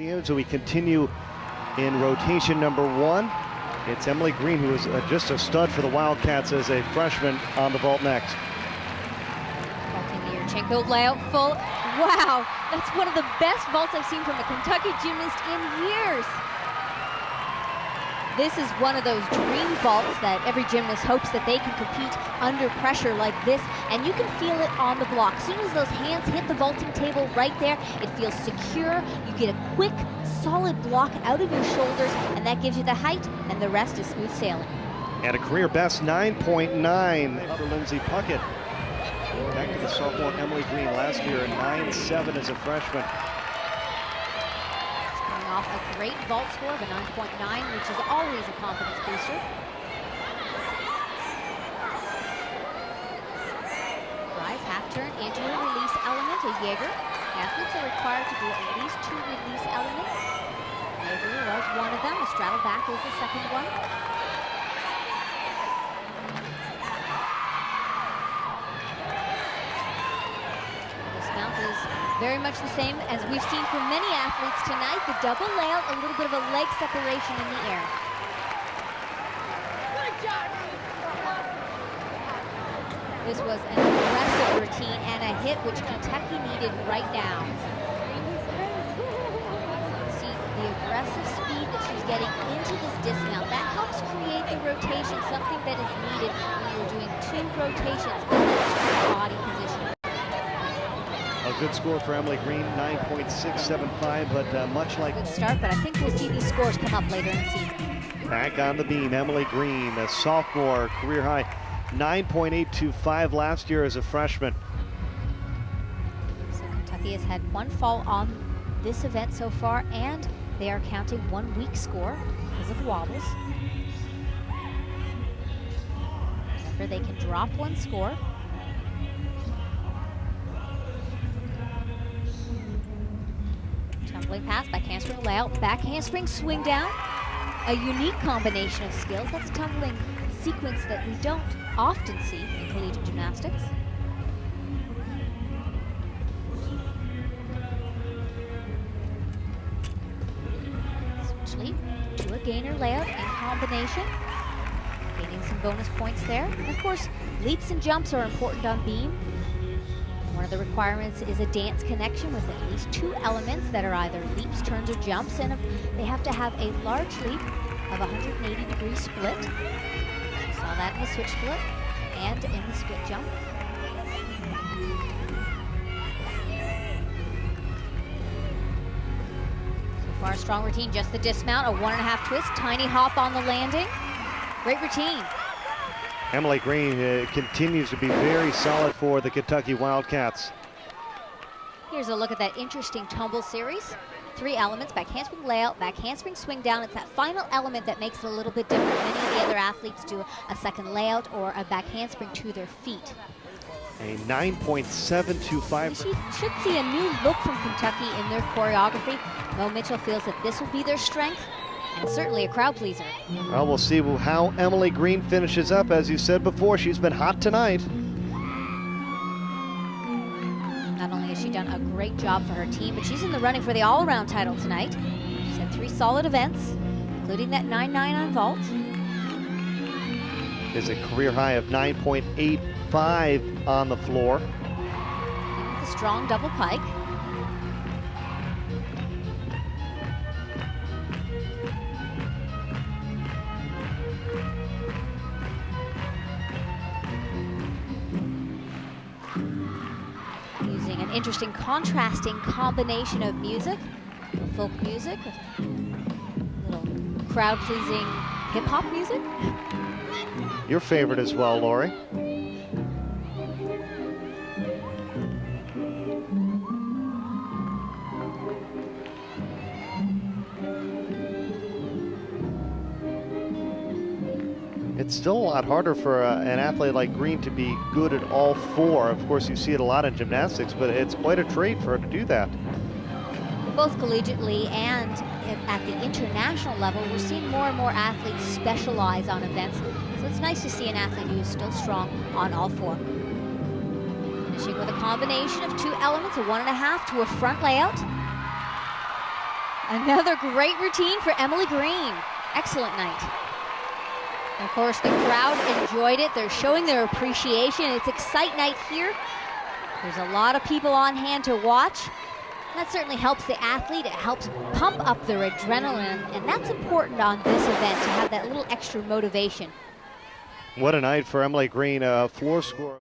Museum. So we continue in rotation number 1. It's Emily Green, who is just a stud for the Wildcats as a freshman, on the vault next. Vaulting the Yurchenko layout full. Wow, that's one of the best vaults I've seen from a Kentucky gymnast in years. This is one of those dream vaults that every gymnast hopes that they can compete under pressure like this, and you can feel it on the block. As soon as those hands hit the vaulting table right there, it feels secure. You get a quick, solid block out of your shoulders, and that gives you the height, and the rest is smooth sailing. And a career best 9.9 for Lindsay Puckett. Back to the sophomore Emily Green last year, 9.7 as a freshman. Off a great vault score of a 9.9, which is always a confidence booster. Rise, half turn into a release element, a Jaeger. Athletes are required to do at least 2 release elements. Jaeger was one of them. A straddle back is the second one. Dismount is very much the same as we've seen from many athletes tonight. The double layout, a little bit of a leg separation in the air. This was an aggressive routine and a hit which Kentucky needed right now. See the aggressive speed that she's getting into this dismount. That helps create the rotation, something that is needed when you're doing 2 rotations in this body position. A good score for Emily Green, 9.675, but much like... Good start, but I think we'll see these scores come up later in the season. Back on the beam, Emily Green, a sophomore, career high, 9.825 last year as a freshman. So Kentucky has had 1 fall on this event so far, and they are counting 1 weak score because of wobbles. Remember, they can drop 1 score. Tumbling pass, back handspring layout, back handspring swing down. A unique combination of skills. That's a tumbling sequence that we don't often see in collegiate gymnastics. Switch leap to a gainer layout in combination. Gaining some bonus points there. And of course, leaps and jumps are important on beam. One of the requirements is a dance connection with at least 2 elements that are either leaps, turns, or jumps, and they have to have a large leap of 180-degree split. We saw that in the switch split and in the split jump. So far, a strong routine, just the dismount, a 1.5 twist, tiny hop on the landing. Great routine. Emily Green continues to be very solid for the Kentucky Wildcats. Here's a look at that interesting tumble series. 3 elements, back handspring layout, back handspring swing down. It's that final element that makes it a little bit different. Many of the other athletes do a second layout or a back handspring to their feet. A 9.725. We should see a new look from Kentucky in their choreography. Mo Mitchell feels that this will be their strength, and certainly a crowd pleaser. Well, we'll see how Emily Green finishes up. As you said before, she's been hot tonight. Not only has she done a great job for her team, but she's in the running for the all-around title tonight. She's had 3 solid events, including that 9.9 on vault. Is a career high of 9.85 on the floor. With a strong double pike. Using an interesting contrasting combination of music, folk music, little crowd-pleasing hip-hop music. Your favorite as well, Lori. It's still a lot harder for an athlete like Green to be good at all 4. Of course, you see it a lot in gymnastics, but it's quite a trait for her to do that. Both collegiately and at the international level, we're seeing more and more athletes specialize on events. So it's nice to see an athlete who is still strong on all 4. Finishing with a combination of 2 elements, a 1.5 to a front layout. Another great routine for Emily Green. Excellent night. And of course, the crowd enjoyed it. They're showing their appreciation. It's Excite Night here. There's a lot of people on hand to watch. That certainly helps the athlete. It helps pump up their adrenaline, and that's important on this event, to have that little extra motivation. What a night for Emily Green, floor score.